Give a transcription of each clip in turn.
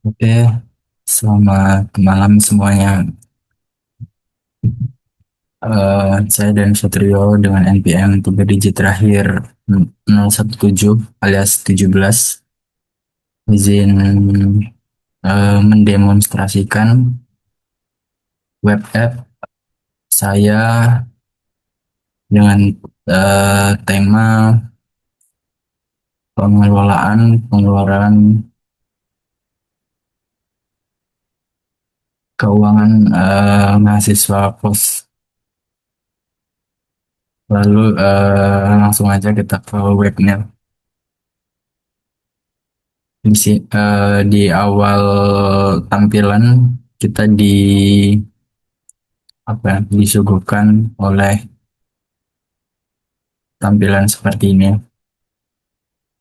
Oke, selamat malam semuanya. Saya dan Satrio dengan NPM 3 digit terakhir 017 alias 17 izin mendemonstrasikan web app saya dengan tema pengelolaan pengeluaran keuangan mahasiswa pos. Lalu langsung aja kita ke webnya. Di awal tampilan kita disuguhkan oleh tampilan seperti ini.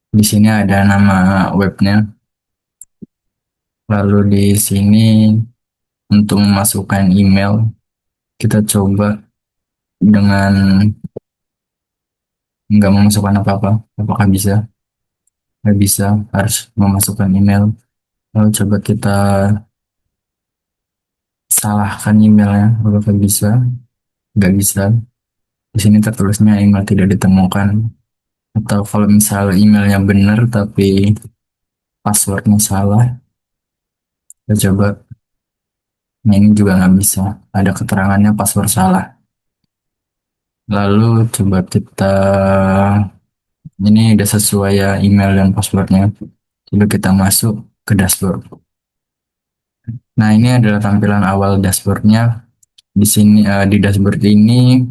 Di sini ada nama webnya. Lalu di sini untuk memasukkan email kita coba dengan nggak memasukkan apa-apa. Apakah bisa? Nggak bisa. Harus memasukkan email. Lalu coba kita salahkan emailnya. Apakah bisa? Nggak bisa. Di sini tertulisnya email tidak ditemukan. Atau kalau misal emailnya benar tapi passwordnya salah, kita coba. Nah, ini juga nggak bisa. Ada keterangannya password salah. Lalu coba kita, ini udah sesuai ya email dan passwordnya. Coba kita masuk ke dashboard. Nah, ini adalah tampilan awal dashboardnya. Di sini di dashboard ini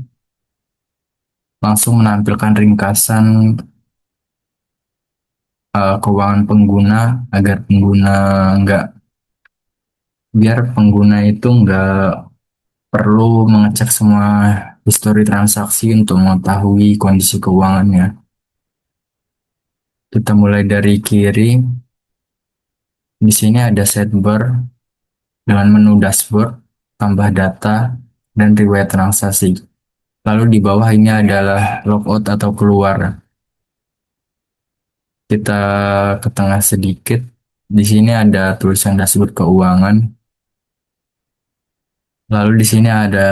langsung menampilkan ringkasan keuangan pengguna agar pengguna nggak biar pengguna itu nggak perlu mengecek semua histori transaksi untuk mengetahui kondisi keuangannya. Kita mulai dari kiri. Di sini ada sidebar dengan menu dashboard, tambah data, dan riwayat transaksi. Lalu di bawah ini adalah logout atau keluar. Kita ke tengah sedikit. Di sini ada tulisan dashboard keuangan. Lalu di sini ada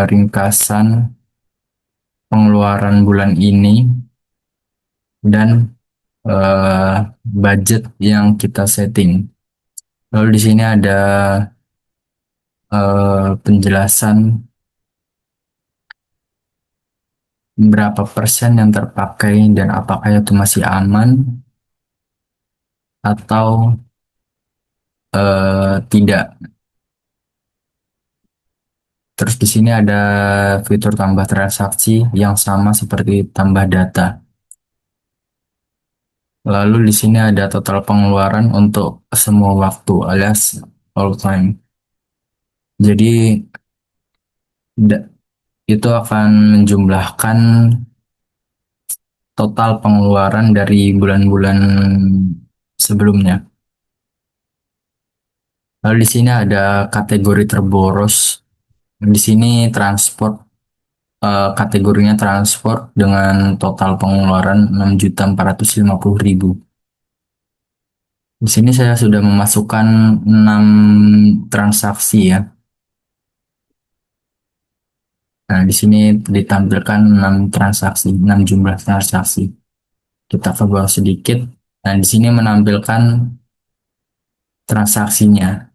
ringkasan pengeluaran bulan ini dan budget yang kita setting. Lalu di sini ada penjelasan berapa persen yang terpakai dan apakah itu masih aman atau tidak. Terus di sini ada fitur tambah transaksi yang sama seperti tambah data. Lalu di sini ada total pengeluaran untuk semua waktu alias all time. Jadi itu akan menjumlahkan total pengeluaran dari bulan-bulan sebelumnya. Lalu di sini ada kategori terboros. Di sini transport, kategorinya transport dengan total pengeluaran 6.450.000. Di sini saya sudah memasukkan 6 transaksi ya. Nah, di sini ditampilkan 6 transaksi, 6 jumlah transaksi. Kita ke bawah sedikit. Nah, di sini menampilkan transaksinya.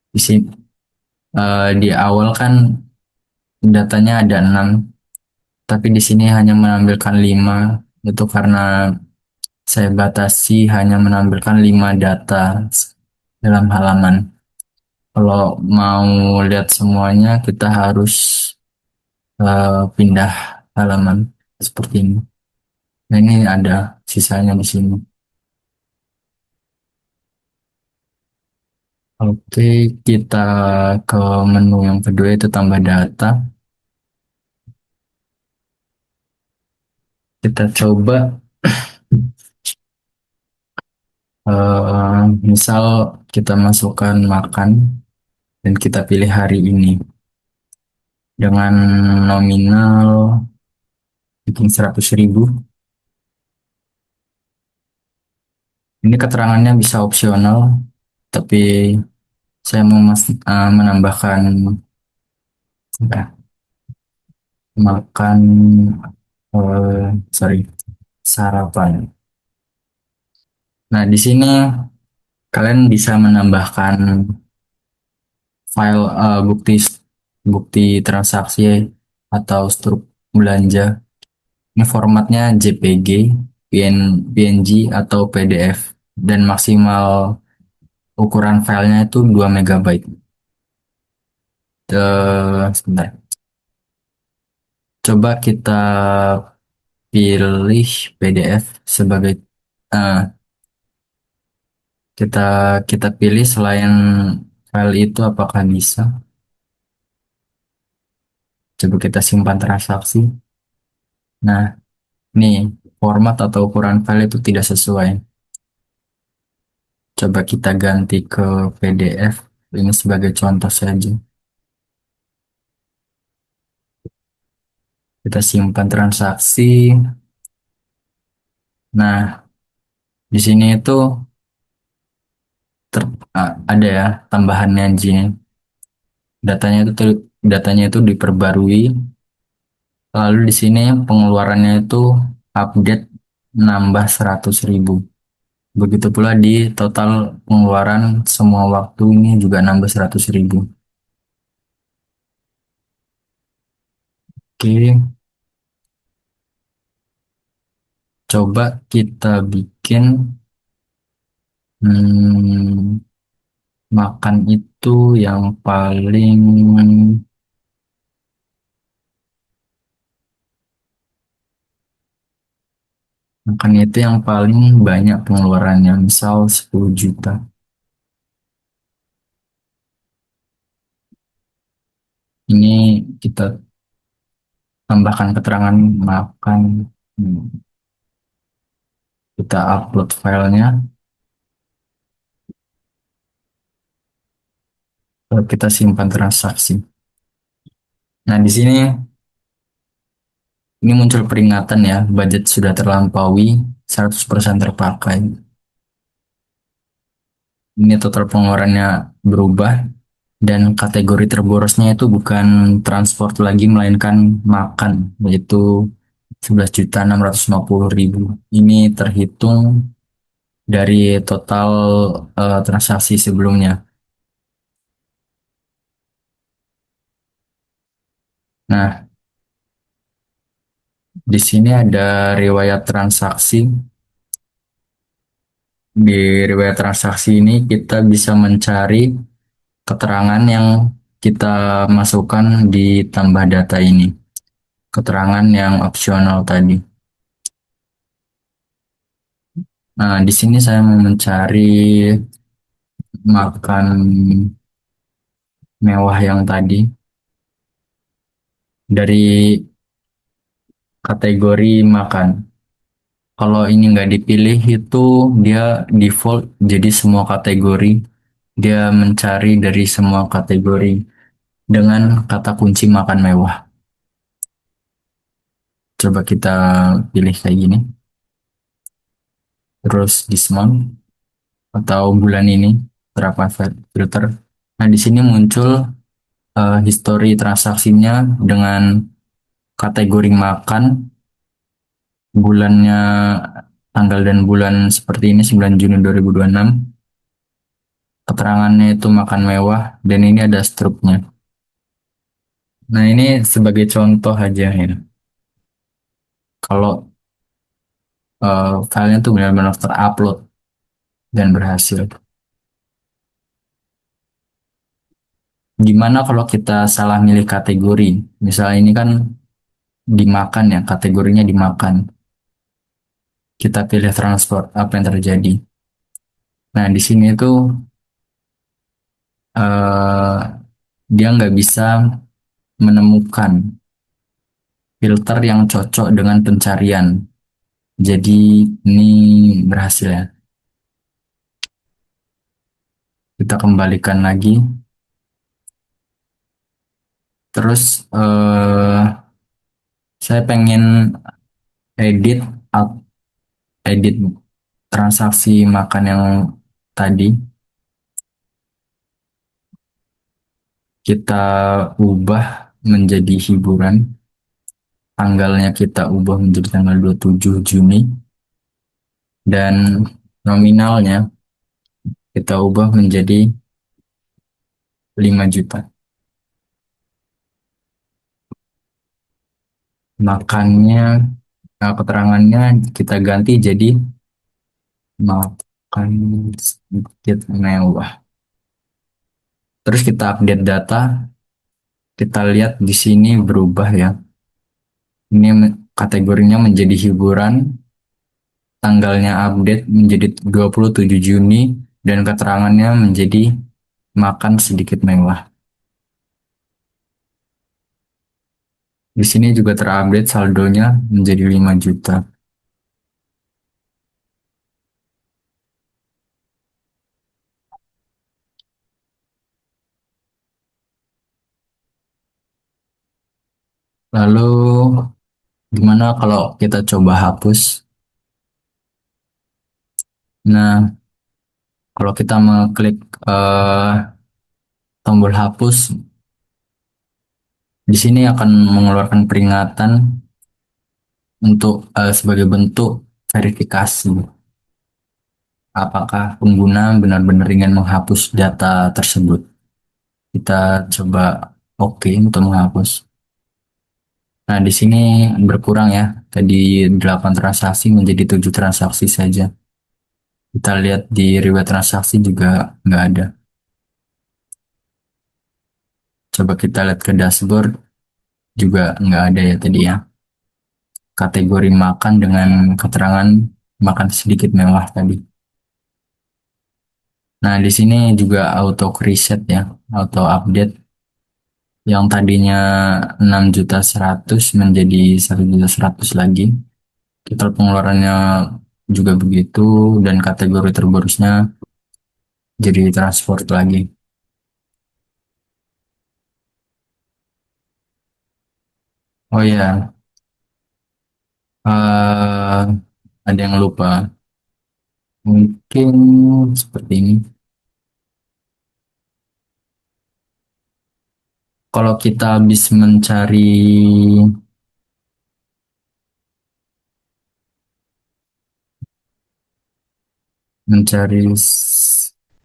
Di sini di awal kan datanya ada 6, tapi di sini hanya menampilkan 5. Itu karena saya batasi hanya menampilkan 5 data dalam halaman. Kalau mau lihat semuanya, kita harus pindah halaman seperti ini. Nah, ini ada sisanya di sini. Oke, kita ke menu yang kedua itu tambah data. Kita coba, misal kita masukkan makan dan kita pilih hari ini dengan nominal bikin 100.000. Ini keterangannya bisa opsional, tapi saya mau menambahkan ya, makan sorry, sarapan. Nah, di sini kalian bisa menambahkan file bukti transaksi atau struk belanja. Ini formatnya JPG, PNG atau PDF dan maksimal ukuran filenya itu 2 megabyte. Sebentar. Coba kita pilih PDF sebagai eh, kita kita pilih selain file itu apakah bisa. Coba kita simpan transaksi. Nah, nih format atau ukuran file itu tidak sesuai. Coba kita ganti ke PDF. Ini sebagai contoh saja. Kita simpan transaksi. Nah, di sini itu ada ya tambahannya di sini. Datanya itu diperbarui. Lalu di sini pengeluarannya itu update nambah 100.000. Begitu pula di total pengeluaran semua waktu ini juga nambah 100.000. Oke, coba kita bikin hmm, makan itu yang paling makan itu yang paling banyak pengeluarannya, misal 10 juta. Ini kita tambahkan keterangan makan, hmm, kita upload filenya, lalu kita simpan transaksi. Nah, di sini ini muncul peringatan ya, budget sudah terlampaui, 100% terpakai. Ini total pengeluarannya berubah dan kategori terborosnya itu bukan transport lagi melainkan makan, yaitu 11.650.000. Ini terhitung dari total transaksi sebelumnya. Nah, di sini ada riwayat transaksi. Di riwayat transaksi ini kita bisa mencari keterangan yang kita masukkan di tambah data ini. Keterangan yang opsional tadi. Nah, di sini saya mau mencari makan mewah yang tadi dari kategori makan. Kalau ini nggak dipilih itu dia default jadi semua kategori. Dia mencari dari semua kategori dengan kata kunci makan mewah. Coba kita pilih kayak gini. Terus this month atau bulan ini terapkan filter. Nah, di sini muncul history transaksinya dengan kategori makan, bulannya tanggal dan bulan seperti ini 9 Juni 2026. Keterangannya itu makan mewah dan ini ada struknya. Nah, ini sebagai contoh aja ya. Kalau filenya tuh benar-benar terupload dan berhasil. Gimana kalau kita salah milih kategori? Misalnya ini kan dimakan ya, kategorinya dimakan. Kita pilih transport, apa yang terjadi? Nah, di sini tuh eh, dia nggak bisa menemukan filter yang cocok dengan pencarian. Jadi ini berhasil ya. Kita kembalikan lagi. Terus saya pengen edit edit transaksi makan yang tadi kita ubah menjadi hiburan. Tanggalnya kita ubah menjadi tanggal 27 Juni dan nominalnya kita ubah menjadi 5 juta. Makannya, keterangannya kita ganti jadi makan sedikit mewah. Terus kita update data, kita lihat di sini berubah ya. Ini kategorinya menjadi hiburan, tanggalnya update menjadi 27 Juni, dan keterangannya menjadi makan sedikit mewah. Di sini juga terupdate saldonya menjadi 5 juta. Lalu gimana kalau kita coba hapus? Nah, kalau kita mengklik eh, tombol hapus, di sini akan mengeluarkan peringatan untuk sebagai bentuk verifikasi apakah pengguna benar-benar ingin menghapus data tersebut. Kita coba oke untuk menghapus. Nah, di sini berkurang ya. Tadi 8 transaksi menjadi 7 transaksi saja. Kita lihat di riwayat transaksi juga nggak ada. Coba kita lihat ke dashboard juga nggak ada ya tadi ya. Kategori makan dengan keterangan makan sedikit mewah tadi. Nah, di sini juga auto reset ya, auto update yang tadinya 6.100.000 menjadi 1.100.000 lagi. Total pengeluarannya juga begitu dan kategori terborosnya jadi transport lagi. Oh ya, eh, ada yang lupa. Mungkin seperti ini. Kalau kita habis mencari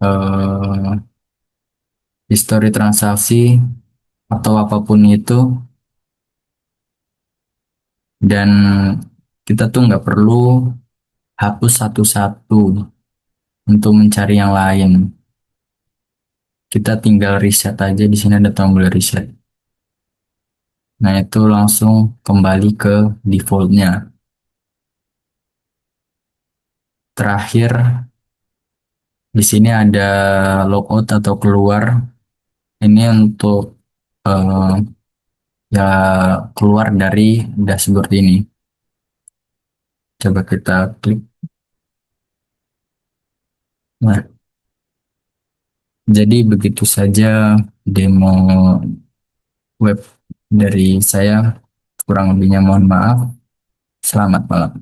eh, histori transaksi atau apapun itu, dan kita tuh nggak perlu hapus satu-satu untuk mencari yang lain. Kita tinggal reset aja, di sini ada tombol reset. Nah, itu langsung kembali ke defaultnya. Terakhir, di sini ada logout atau keluar. Ini untuk eh, ya keluar dari dashboard ini. Coba kita klik. Nah, jadi begitu saja demo web dari saya. Kurang lebihnya mohon maaf. Selamat malam.